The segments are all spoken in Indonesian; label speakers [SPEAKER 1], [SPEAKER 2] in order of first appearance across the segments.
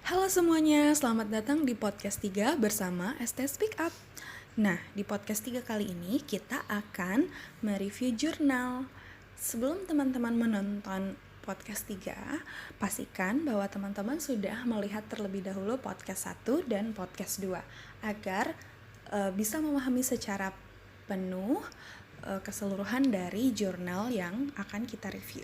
[SPEAKER 1] Halo semuanya, selamat datang di podcast 3 bersama ST Speak Up. Nah, di podcast 3 kali ini kita akan mereview jurnal. Sebelum teman-teman menonton podcast 3, pastikan bahwa teman-teman sudah melihat terlebih dahulu podcast 1 dan podcast 2 agar bisa memahami secara penuh keseluruhan dari jurnal yang akan kita review.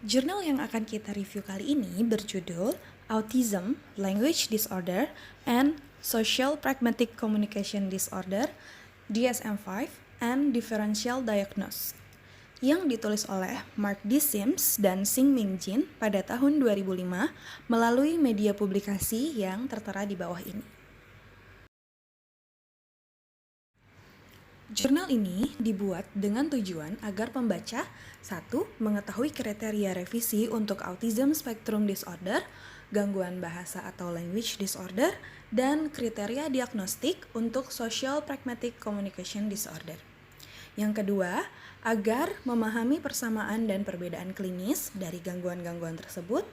[SPEAKER 1] Jurnal yang akan kita review kali ini berjudul Autism, Language Disorder, and Social Pragmatic Communication Disorder, DSM-5, and Differential Diagnosis, yang ditulis oleh Mark D. Sims dan Xingming Jin pada tahun 2005 melalui media publikasi yang tertera di bawah ini. Jurnal ini dibuat dengan tujuan agar pembaca 1. Mengetahui kriteria revisi untuk Autism Spectrum Disorder, gangguan bahasa atau language disorder, dan kriteria diagnostik untuk Social Pragmatic Communication Disorder. Yang kedua, agar memahami persamaan dan perbedaan klinis dari gangguan-gangguan tersebut.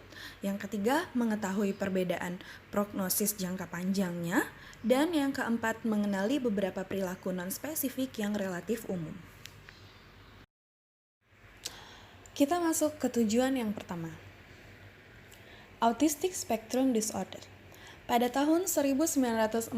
[SPEAKER 1] Yang ketiga, mengetahui perbedaan prognosis jangka panjangnya. Dan yang keempat, mengenali beberapa perilaku non-spesifik yang relatif umum. Kita masuk ke tujuan yang pertama. Autistic Spectrum Disorder. Pada tahun 1943,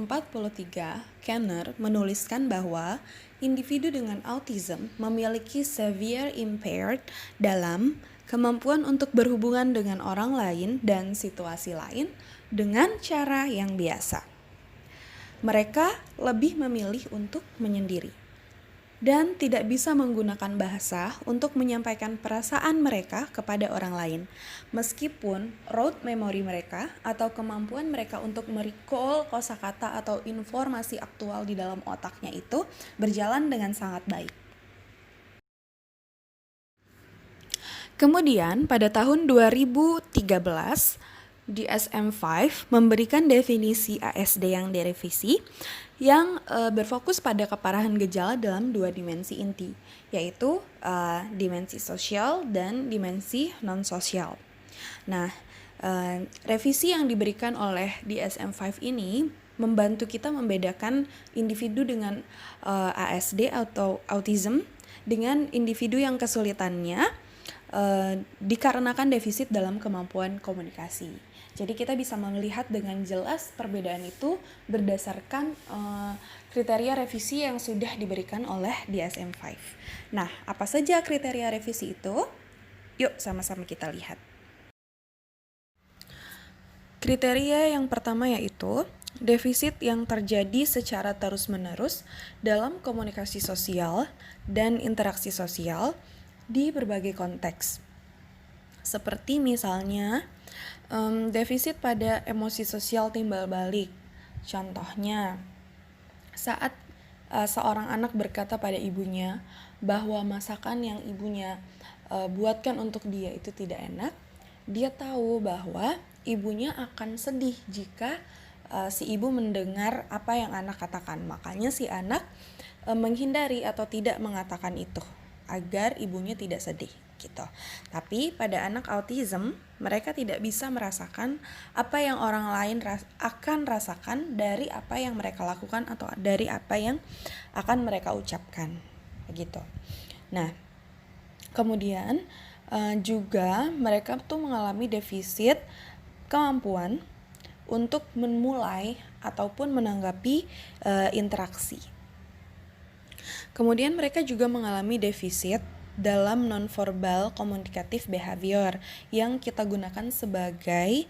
[SPEAKER 1] Kenner menuliskan bahwa individu dengan autism memiliki severe impaired dalam kemampuan untuk berhubungan dengan orang lain dan situasi lain dengan cara yang biasa. Mereka lebih memilih untuk menyendiri dan tidak bisa menggunakan bahasa untuk menyampaikan perasaan mereka kepada orang lain, meskipun rote memory mereka atau kemampuan mereka untuk merecall kosakata atau informasi aktual di dalam otaknya itu berjalan dengan sangat baik. Kemudian pada tahun 2013, DSM-5 memberikan definisi ASD yang direvisi yang berfokus pada keparahan gejala dalam dua dimensi inti, yaitu dimensi sosial dan dimensi non-sosial. Nah, revisi yang diberikan oleh DSM-5 ini membantu kita membedakan individu dengan ASD atau autism dengan individu yang kesulitannya dikarenakan defisit dalam kemampuan komunikasi. Jadi kita bisa melihat dengan jelas perbedaan itu berdasarkan kriteria revisi yang sudah diberikan oleh DSM-5. Nah, apa saja kriteria revisi itu? Yuk sama-sama kita lihat. Kriteria yang pertama yaitu defisit yang terjadi secara terus-menerus dalam komunikasi sosial dan interaksi sosial di berbagai konteks. Seperti misalnya defisit pada emosi sosial timbal balik. Contohnya, saat seorang anak berkata pada ibunya bahwa masakan yang ibunya buatkan untuk dia itu tidak enak, dia tahu bahwa ibunya akan sedih jika si ibu mendengar apa yang anak katakan. Makanya si anak menghindari atau tidak mengatakan itu agar ibunya tidak sedih gitu. Tapi pada anak autism, mereka tidak bisa merasakan apa yang orang lain akan rasakan dari apa yang mereka lakukan atau dari apa yang akan mereka ucapkan begitu. Nah, kemudian juga mereka tuh mengalami defisit kemampuan untuk memulai ataupun menanggapi interaksi. Kemudian mereka juga mengalami defisit dalam non-verbal communicative behavior yang kita gunakan sebagai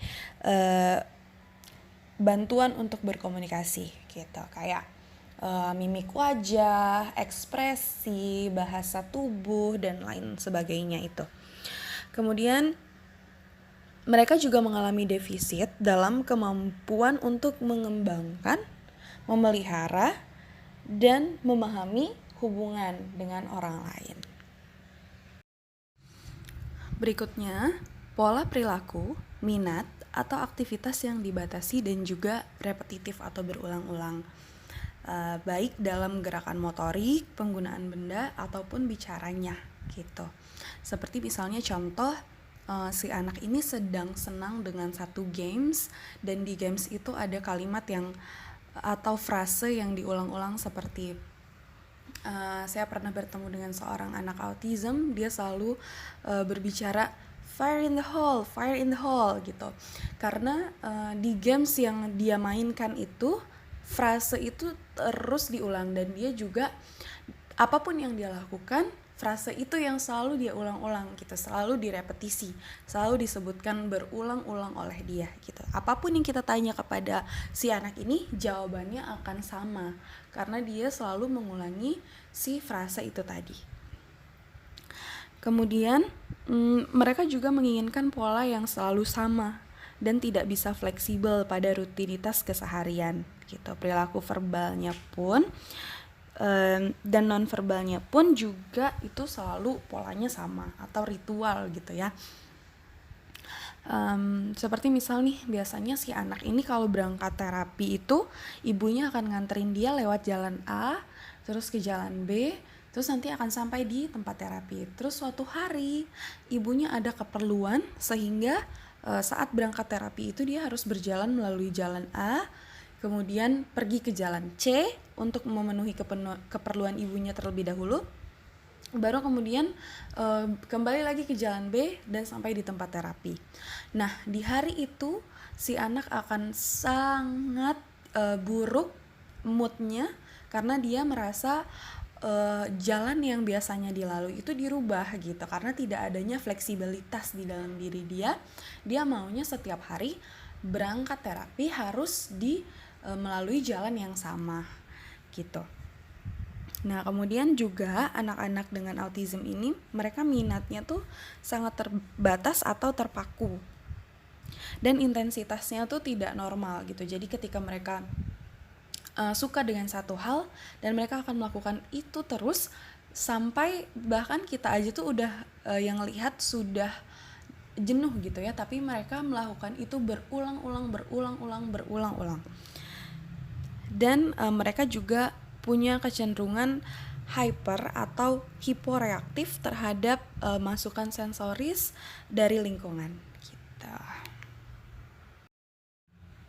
[SPEAKER 1] bantuan untuk berkomunikasi gitu, kayak mimik wajah, ekspresi, bahasa tubuh, dan lain sebagainya itu. Kemudian mereka juga mengalami defisit dalam kemampuan untuk mengembangkan, memelihara, dan memahami hubungan dengan orang lain. Berikutnya, pola perilaku, minat, atau aktivitas yang dibatasi dan juga repetitif atau berulang-ulang. Baik dalam gerakan motorik, penggunaan benda, ataupun bicaranya gitu. Seperti misalnya contoh si anak ini sedang senang dengan satu games, dan di games itu ada kalimat yang atau frase yang diulang-ulang seperti saya pernah bertemu dengan seorang anak autism, dia selalu berbicara fire in the hole gitu. Karena di games yang dia mainkan itu frase itu terus diulang, dan dia juga apapun yang dia lakukan, frase itu yang selalu dia ulang-ulang gitu, selalu direpetisi, selalu disebutkan berulang-ulang oleh dia gitu. Apapun yang kita tanya kepada si anak ini, jawabannya akan sama karena dia selalu mengulangi si frase itu tadi. Kemudian mereka juga menginginkan pola yang selalu sama dan tidak bisa fleksibel pada rutinitas keseharian gitu. Perilaku verbalnya pun dan non-verbalnya pun juga itu selalu polanya sama atau ritual gitu ya. Seperti misal nih, biasanya si anak ini kalau berangkat terapi itu ibunya akan nganterin dia lewat jalan A, terus ke jalan B, terus nanti akan sampai di tempat terapi. Terus suatu hari ibunya ada keperluan sehingga saat berangkat terapi itu dia harus berjalan melalui jalan A, kemudian pergi ke jalan C untuk memenuhi keperluan ibunya terlebih dahulu, baru kemudian kembali lagi ke jalan B dan sampai di tempat terapi. Nah, di hari itu si anak akan sangat buruk moodnya karena dia merasa jalan yang biasanya dilalui itu dirubah gitu, karena tidak adanya fleksibilitas di dalam diri dia. Dia maunya setiap hari berangkat terapi harus melalui jalan yang sama gitu. Nah, kemudian juga anak-anak dengan autism ini, mereka minatnya tuh sangat terbatas atau terpaku. Dan intensitasnya tuh tidak normal gitu. Jadi ketika mereka suka dengan satu hal dan mereka akan melakukan itu terus sampai bahkan kita aja tuh udah yang lihat sudah jenuh gitu ya, tapi mereka melakukan itu berulang-ulang. Dan mereka juga punya kecenderungan hyper atau hiporeaktif terhadap masukan sensoris dari lingkungan gitu.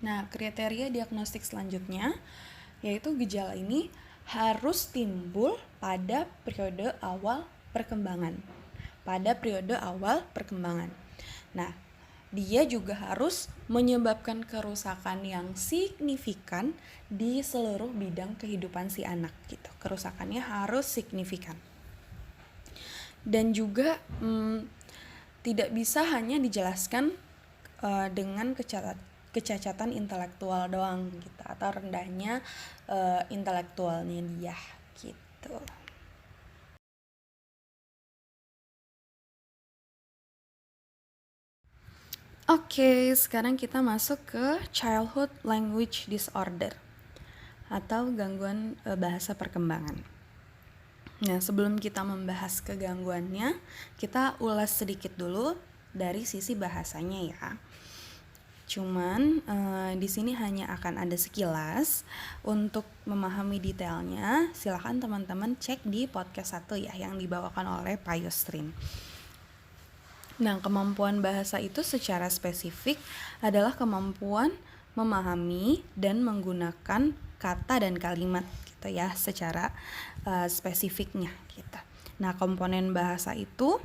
[SPEAKER 1] Nah, kriteria diagnostik selanjutnya yaitu gejala ini harus timbul pada periode awal perkembangan. Nah, dia juga harus menyebabkan kerusakan yang signifikan di seluruh bidang kehidupan si anak gitu. Kerusakannya harus signifikan. Dan juga tidak bisa hanya dijelaskan dengan kecacatan intelektual doang gitu, atau rendahnya intelektualnya dia gitu. Oke, sekarang kita masuk ke childhood language disorder atau gangguan bahasa perkembangan. Nah, sebelum kita membahas kegangguannya, kita ulas sedikit dulu dari sisi bahasanya ya. Cuman di sini hanya akan ada sekilas. Untuk memahami detailnya, silakan teman-teman cek di podcast 1 ya, yang dibawakan oleh Pak Yusrin. Nah, kemampuan bahasa itu secara spesifik adalah kemampuan memahami dan menggunakan kata dan kalimat gitu ya, secara spesifiknya gitu. Nah, komponen bahasa itu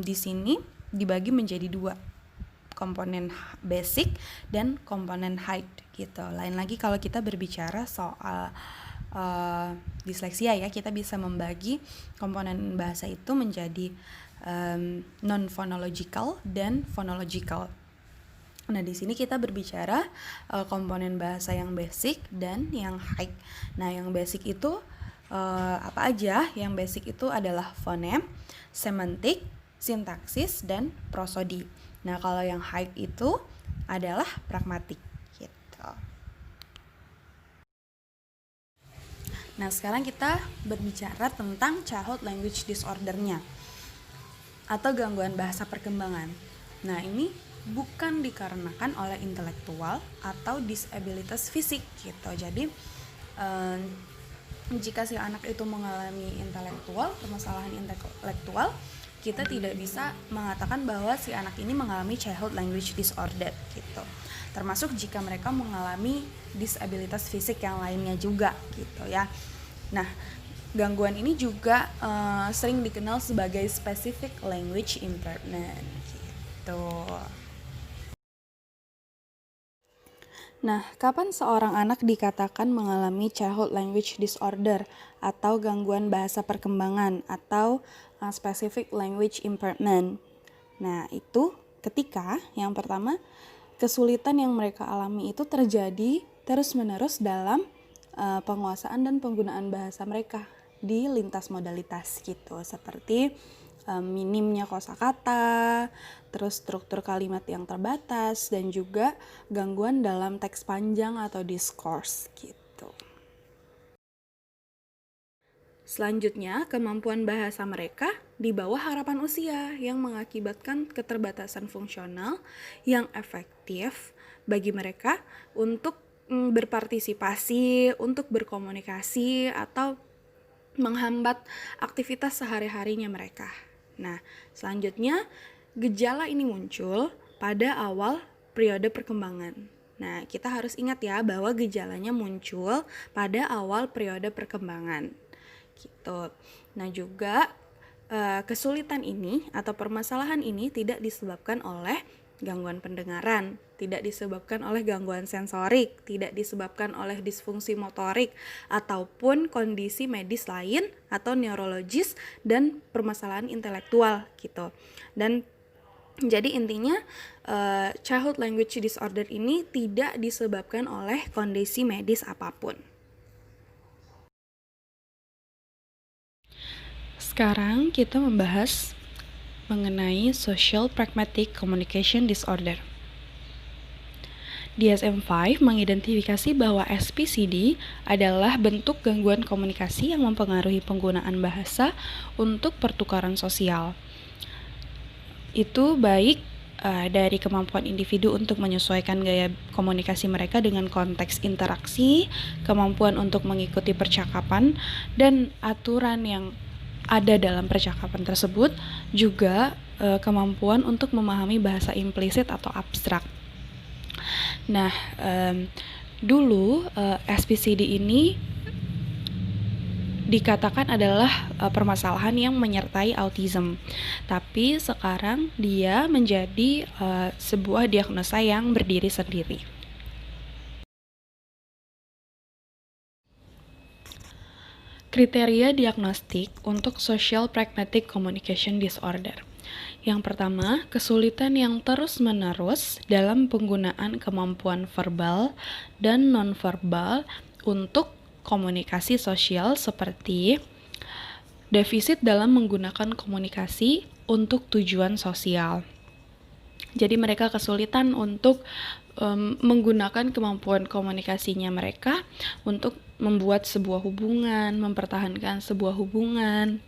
[SPEAKER 1] di sini dibagi menjadi 2, komponen basic dan komponen height gitu. Lain lagi kalau kita berbicara soal disleksia ya, kita bisa membagi komponen bahasa itu menjadi non-phonological dan phonological. Nah, di sini kita berbicara komponen bahasa yang basic dan yang high. Nah, yang basic itu apa aja? Yang basic itu adalah fonem, semantik, sintaksis, dan prosodi. Nah, kalau yang high itu adalah pragmatik gitu. Nah, sekarang kita berbicara tentang childhood language disorder-nya atau gangguan bahasa perkembangan. Nah, ini bukan dikarenakan oleh intelektual atau disabilitas fisik gitu. Jadi jika si anak itu mengalami permasalahan intelektual, kita tidak bisa mengatakan bahwa si anak ini mengalami childhood language disorder gitu. Termasuk jika mereka mengalami disabilitas fisik yang lainnya juga gitu ya. Nah, gangguan ini juga sering dikenal sebagai specific language impairment gitu. Nah, kapan seorang anak dikatakan mengalami childhood language disorder atau gangguan bahasa perkembangan atau specific language impairment? Nah, itu ketika yang pertama kesulitan yang mereka alami itu terjadi terus-menerus dalam penguasaan dan penggunaan bahasa mereka di lintas modalitas gitu, seperti minimnya kosakata, terus struktur kalimat yang terbatas, dan juga gangguan dalam teks panjang atau discourse gitu. Selanjutnya, kemampuan bahasa mereka di bawah harapan usia yang mengakibatkan keterbatasan fungsional yang efektif bagi mereka untuk berpartisipasi, untuk berkomunikasi, atau menghambat aktivitas sehari-harinya mereka. Nah, selanjutnya gejala ini muncul pada awal periode perkembangan. Nah, kita harus ingat ya bahwa gejalanya muncul pada awal periode perkembangan. Gitu. Nah, juga kesulitan ini atau permasalahan ini tidak disebabkan oleh gangguan pendengaran, tidak disebabkan oleh gangguan sensorik, tidak disebabkan oleh disfungsi motorik, ataupun kondisi medis lain atau neurologis dan permasalahan intelektual gitu. Dan jadi intinya childhood language disorder ini tidak disebabkan oleh kondisi medis apapun. Sekarang kita membahas mengenai Social Pragmatic Communication Disorder. DSM-5 mengidentifikasi bahwa SPCD adalah bentuk gangguan komunikasi yang mempengaruhi penggunaan bahasa untuk pertukaran sosial. Itu baik dari kemampuan individu untuk menyesuaikan gaya komunikasi mereka dengan konteks interaksi, kemampuan untuk mengikuti percakapan, dan aturan yang ada dalam percakapan tersebut, juga kemampuan untuk memahami bahasa implisit atau abstrak. Nah, dulu SPCD ini dikatakan adalah permasalahan yang menyertai autism, tapi sekarang dia menjadi sebuah diagnosa yang berdiri sendiri. Kriteria diagnostik untuk Social Pragmatic Communication Disorder. Yang pertama, kesulitan yang terus-menerus dalam penggunaan kemampuan verbal dan nonverbal untuk komunikasi sosial, seperti defisit dalam menggunakan komunikasi untuk tujuan sosial. Jadi mereka kesulitan untuk menggunakan kemampuan komunikasinya mereka untuk membuat sebuah hubungan, mempertahankan sebuah hubungan,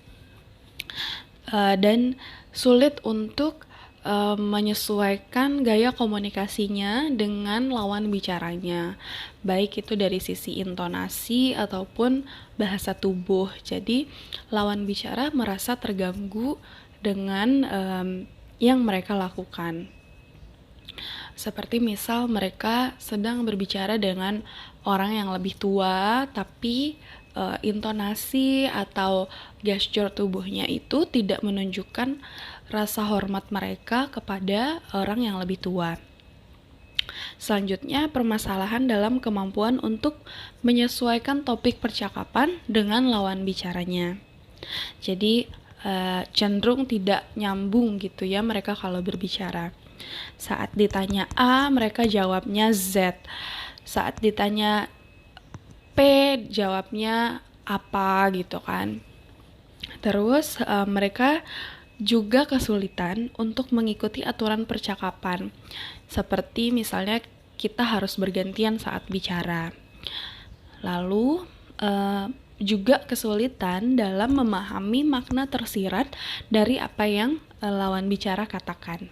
[SPEAKER 1] dan sulit untuk menyesuaikan gaya komunikasinya dengan lawan bicaranya, baik itu dari sisi intonasi ataupun bahasa tubuh. Jadi lawan bicara merasa terganggu dengan yang mereka lakukan. Seperti misal mereka sedang berbicara dengan orang yang lebih tua, tapi intonasi atau gesture tubuhnya itu tidak menunjukkan rasa hormat mereka kepada orang yang lebih tua. Selanjutnya, permasalahan dalam kemampuan untuk menyesuaikan topik percakapan dengan lawan bicaranya. Jadi cenderung tidak nyambung gitu ya mereka kalau berbicara. Saat ditanya A, mereka jawabnya Z. Saat ditanya P, jawabnya apa gitu kan. Terus mereka juga kesulitan untuk mengikuti aturan percakapan. Seperti misalnya kita harus bergantian saat bicara. Lalu juga kesulitan dalam memahami makna tersirat dari apa yang lawan bicara katakan.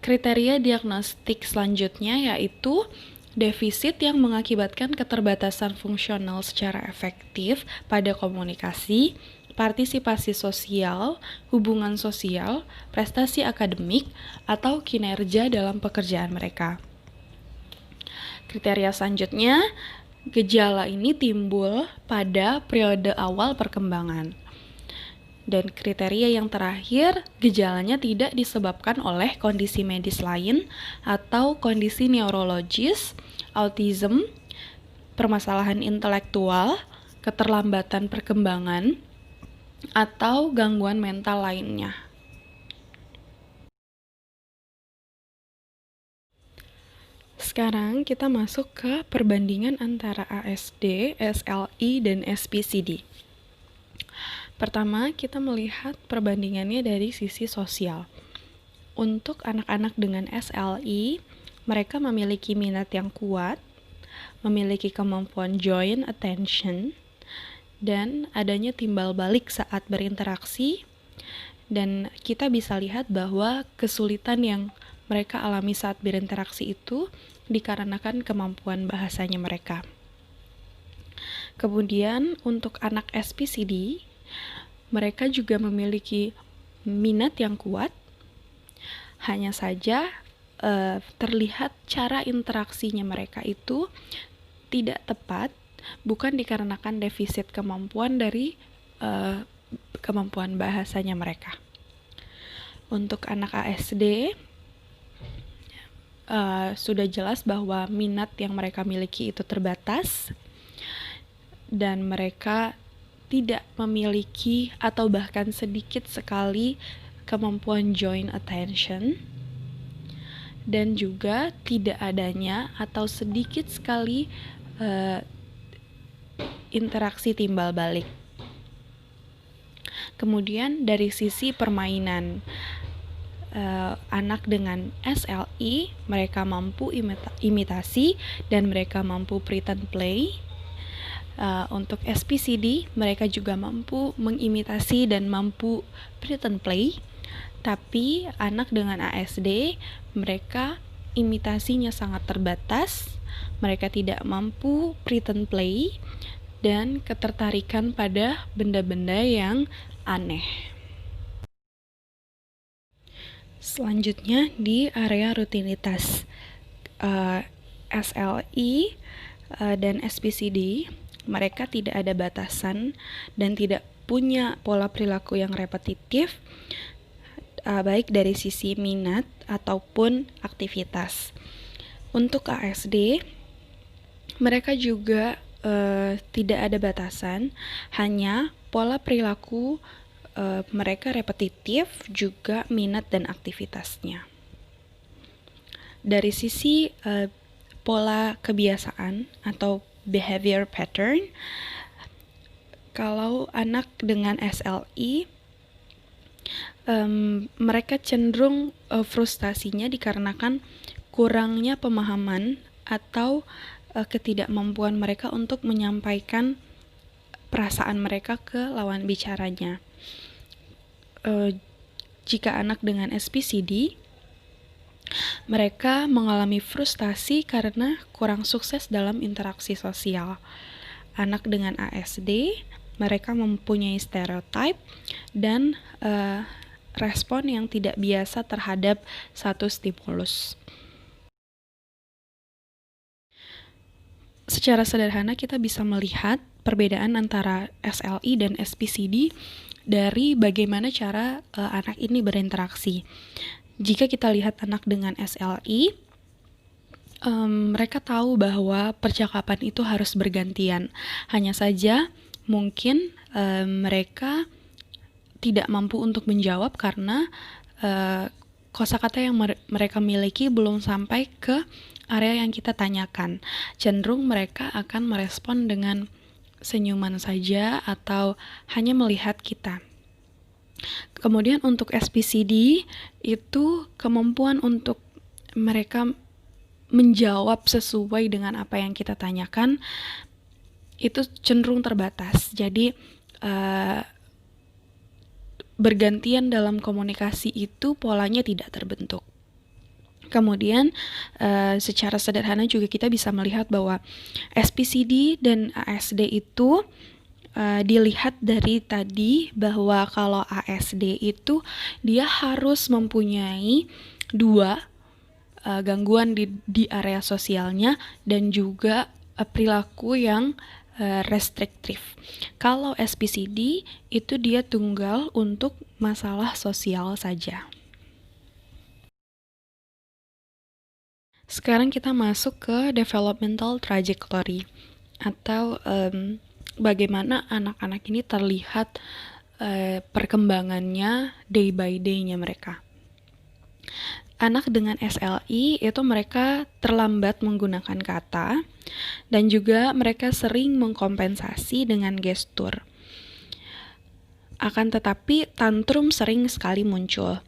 [SPEAKER 1] Kriteria diagnostik selanjutnya yaitu Defisit yang mengakibatkan keterbatasan fungsional secara efektif pada komunikasi, partisipasi sosial, hubungan sosial, prestasi akademik, atau kinerja dalam pekerjaan mereka. Kriteria selanjutnya, gejala ini timbul pada periode awal perkembangan. Dan kriteria yang terakhir, gejalanya tidak disebabkan oleh kondisi medis lain atau kondisi neurologis, autism, permasalahan intelektual, keterlambatan perkembangan, atau gangguan mental lainnya. Sekarang kita masuk ke perbandingan antara ASD, SLI, dan SPCD. Pertama, kita melihat perbandingannya dari sisi sosial. Untuk anak-anak dengan SLI, mereka memiliki minat yang kuat, memiliki kemampuan joint attention, dan adanya timbal balik saat berinteraksi. Dan kita bisa lihat bahwa kesulitan yang mereka alami saat berinteraksi itu dikarenakan kemampuan bahasanya mereka. Kemudian untuk anak SPCD, mereka juga memiliki minat yang kuat, hanya saja terlihat cara interaksinya mereka itu tidak tepat, bukan dikarenakan defisit kemampuan dari kemampuan bahasanya mereka. Untuk anak ASD, sudah jelas bahwa minat yang mereka miliki itu terbatas, dan mereka tidak memiliki atau bahkan sedikit sekali kemampuan joint attention, dan juga tidak adanya atau sedikit sekali interaksi timbal balik. Kemudian dari sisi permainan, anak dengan SLI mereka mampu imitasi dan mereka mampu pretend play. Untuk SPCD mereka juga mampu mengimitasi dan mampu pretend play. Tapi anak dengan ASD mereka imitasinya sangat terbatas, mereka tidak mampu pretend play, dan ketertarikan pada benda-benda yang aneh. Selanjutnya di area rutinitas, SLI dan SPCD mereka tidak ada batasan dan tidak punya pola perilaku yang repetitif, baik dari sisi minat ataupun aktivitas. Untuk ASD, mereka juga tidak ada batasan, hanya pola perilaku mereka repetitif, juga minat dan aktivitasnya. Dari sisi pola kebiasaan atau behavior pattern, kalau anak dengan SLI mereka cenderung frustasinya dikarenakan kurangnya pemahaman atau ketidakmampuan mereka untuk menyampaikan perasaan mereka ke lawan bicaranya. Jika anak dengan SPCD, mereka mengalami frustasi karena kurang sukses dalam interaksi sosial. Anak dengan ASD, mereka mempunyai stereotip dan respon yang tidak biasa terhadap satu stimulus. Secara sederhana kita bisa melihat perbedaan antara SLI dan SPCD dari bagaimana cara anak ini berinteraksi. Jika kita lihat anak dengan SLI, mereka tahu bahwa percakapan itu harus bergantian. Hanya saja mungkin mereka tidak mampu untuk menjawab karena kosakata yang mereka miliki belum sampai ke area yang kita tanyakan. Cenderung mereka akan merespon dengan senyuman saja atau hanya melihat kita. Kemudian untuk SPCD itu kemampuan untuk mereka menjawab sesuai dengan apa yang kita tanyakan itu cenderung terbatas. Jadi bergantian dalam komunikasi itu polanya tidak terbentuk. Kemudian secara sederhana juga kita bisa melihat bahwa SPCD dan ASD itu dilihat dari tadi bahwa kalau ASD itu dia harus mempunyai dua gangguan di area sosialnya dan juga perilaku yang restriktif. Kalau SPCD itu dia tunggal untuk masalah sosial saja. Sekarang kita masuk ke developmental trajectory atau bagaimana anak-anak ini terlihat perkembangannya day by day-nya mereka. Anak dengan SLI itu mereka terlambat menggunakan kata dan juga mereka sering mengkompensasi dengan gestur. Akan tetapi tantrum sering sekali muncul.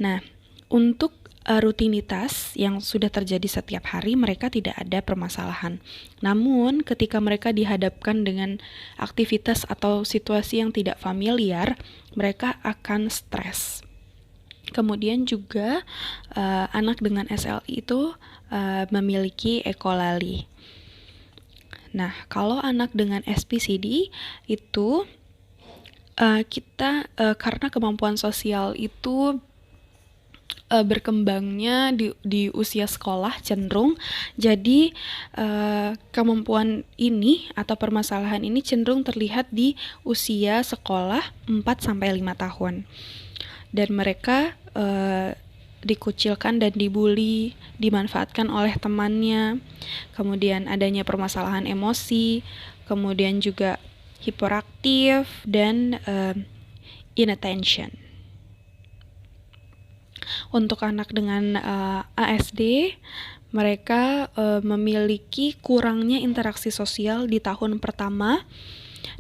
[SPEAKER 1] Nah, untuk rutinitas yang sudah terjadi setiap hari mereka tidak ada permasalahan. Namun ketika mereka dihadapkan dengan aktivitas atau situasi yang tidak familiar, mereka akan stres. Kemudian juga anak dengan SLI itu memiliki ekolali. Nah, kalau anak dengan SPCD itu kita karena kemampuan sosial itu berkembangnya di usia sekolah cenderung, jadi kemampuan ini atau permasalahan ini cenderung terlihat di usia sekolah 4-5 tahun. Dan mereka dikucilkan dan dibully, dimanfaatkan oleh temannya, kemudian adanya permasalahan emosi, kemudian juga hiperaktif dan inattention. Untuk anak dengan ASD, mereka memiliki kurangnya interaksi sosial di tahun pertama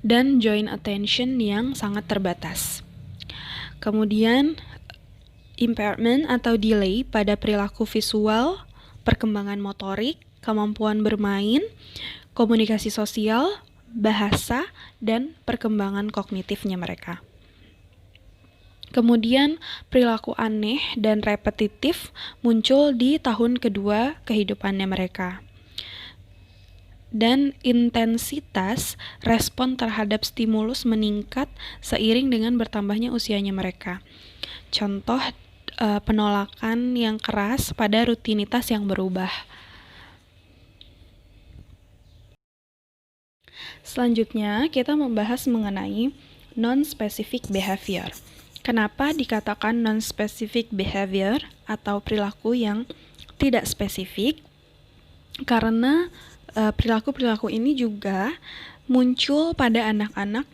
[SPEAKER 1] dan joint attention yang sangat terbatas. Kemudian impairment atau delay pada perilaku visual, perkembangan motorik, kemampuan bermain, komunikasi sosial, bahasa, dan perkembangan kognitifnya mereka. Kemudian perilaku aneh dan repetitif muncul di tahun kedua kehidupannya mereka. Dan intensitas respon terhadap stimulus meningkat seiring dengan bertambahnya usianya mereka. Contoh penolakan yang keras pada rutinitas yang berubah. Selanjutnya, kita membahas mengenai non-specific behavior. Kenapa dikatakan non-specific behavior atau perilaku yang tidak spesifik? Karena perilaku-perilaku ini juga muncul pada anak-anak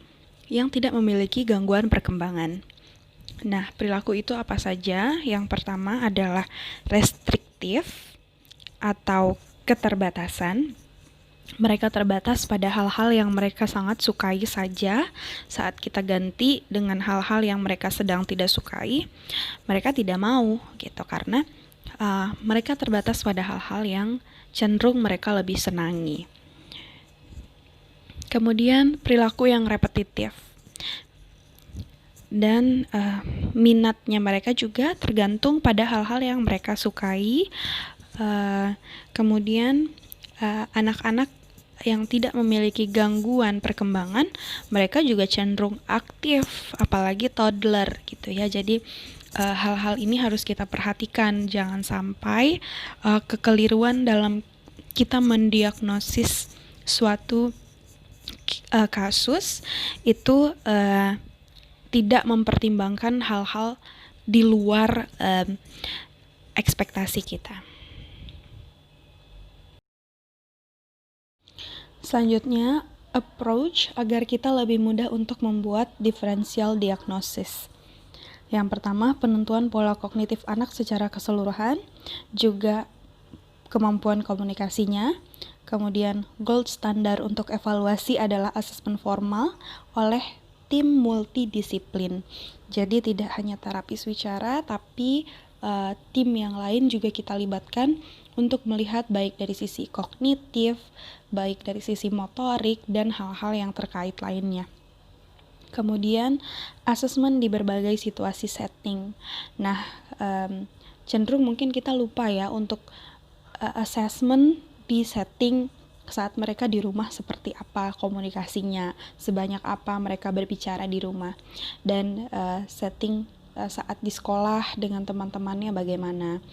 [SPEAKER 1] yang tidak memiliki gangguan perkembangan. Nah, perilaku itu apa saja? Yang pertama adalah restriktif atau keterbatasan. Mereka terbatas pada hal-hal yang mereka sangat sukai saja. Saat kita ganti dengan hal-hal yang mereka sedang tidak sukai, mereka tidak mau gitu karena mereka terbatas pada hal-hal yang cenderung mereka lebih senangi. Kemudian perilaku yang repetitif. Dan minatnya mereka juga tergantung pada hal-hal yang mereka sukai. Kemudian anak-anak yang tidak memiliki gangguan perkembangan, mereka juga cenderung aktif, apalagi toddler gitu ya. Jadi hal-hal ini harus kita perhatikan, jangan sampai kekeliruan dalam kita mendiagnosis suatu kasus itu tidak mempertimbangkan hal-hal di luar ekspektasi kita. Selanjutnya, approach agar kita lebih mudah untuk membuat differential diagnosis. Yang pertama, penentuan pola kognitif anak secara keseluruhan, juga kemampuan komunikasinya. Kemudian, gold standar untuk evaluasi adalah asesmen formal oleh tim multidisiplin. Jadi tidak hanya terapis wicara, tapi tim yang lain juga kita libatkan untuk melihat baik dari sisi kognitif, baik dari sisi motorik, dan hal-hal yang terkait lainnya. Kemudian, asesmen di berbagai situasi setting. Nah, cenderung mungkin kita lupa ya untuk assessment di setting saat mereka di rumah seperti apa komunikasinya, sebanyak apa mereka berbicara di rumah, dan setting saat di sekolah dengan teman-temannya bagaimana.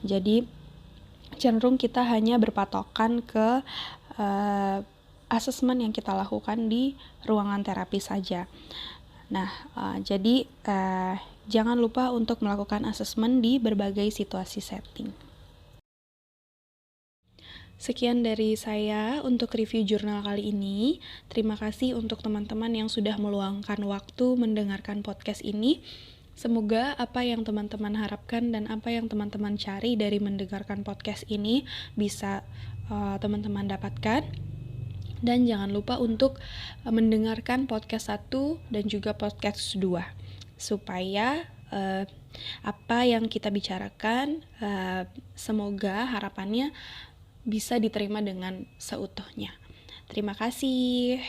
[SPEAKER 1] Jadi cenderung kita hanya berpatokan ke asesmen yang kita lakukan di ruangan terapi saja. Nah, jadi jangan lupa untuk melakukan asesmen di berbagai situasi setting. Sekian dari saya untuk review jurnal kali ini. Terima kasih untuk teman-teman yang sudah meluangkan waktu mendengarkan podcast ini. Semoga apa yang teman-teman harapkan dan apa yang teman-teman cari dari mendengarkan podcast ini bisa teman-teman dapatkan. Dan jangan lupa untuk mendengarkan podcast 1 dan juga podcast 2 supaya apa yang kita bicarakan semoga harapannya bisa diterima dengan seutuhnya. Terima kasih.